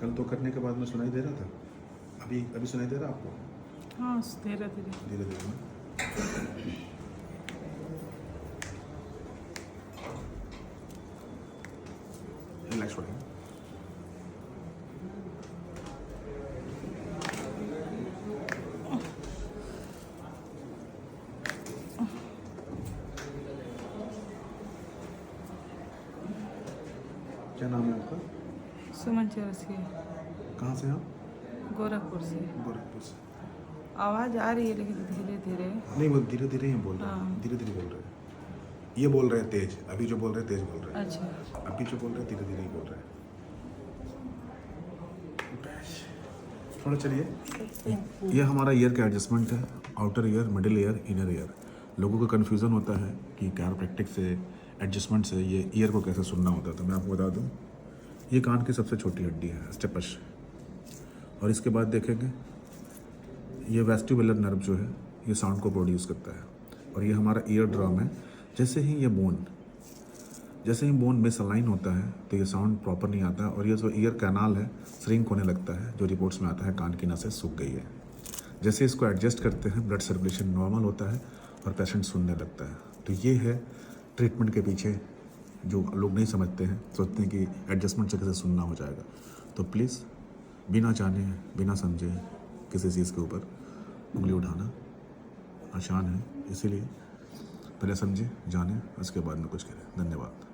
कल तो करने के बाद में सुनाई दे रहा था, अभी सुनाई दे रहा आपको? हाँ, धीरे धीरे। धीरे धीरे ना। रिलैक्स हो। क्या नाम है आपका? सुमन चौरसिया। कहाँ से आप? गोरखपुर से। गोरखपुर से। आवाज़ आ रही है लेकिन धीरे धीरे। नहीं, वो धीरे धीरे ही बोल रहे हैं, हाँ। धीरे धीरे बोल रहे हैं। ये बोल रहे हैं तेज, अभी जो बोल रहे हैं तेज बोल रहे हैं। अच्छा। अभी जो बोल रहे हैं धीरे धीरे ही बोल रहे हैं। थोड़ा चलिए। ये हमारा ईयर का एडजस्टमेंट है, outer ear, middle ear, inner ear. लोगों को कन्फ्यूज़न होता है कि कैरोप्रैक्टिक से, एडजस्टमेंट से ये ईयर को कैसे सुनना होता है। तो मैं आपको बता दूं, ये कान की सबसे छोटी हड्डी है, स्टेपस। और इसके बाद देखेंगे ये वेस्टिबुलर नर्व जो है ये साउंड को प्रोड्यूस करता है। और ये हमारा ईयर ड्रम है। जैसे ही बोन मिसअलाइन होता है तो ये साउंड प्रॉपर नहीं आता है। और ये जो ईयर कैनाल है श्रिंक होने लगता है, जो रिपोर्ट्स में आता है कान की नसें सूख गई है। जैसे इसको एडजस्ट करते हैं ब्लड सर्कुलेशन नॉर्मल होता है और पेशेंट सुनने लगता है। तो ये है ट्रीटमेंट के पीछे, जो लोग नहीं समझते हैं, सोचते हैं कि एडजस्टमेंट से कैसे सुनना हो जाएगा। तो प्लीज़ बिना जाने बिना समझे किसी चीज़ के ऊपर उंगली उठाना आसान है, इसीलिए पहले समझे जाने, उसके बाद में कुछ करें। धन्यवाद।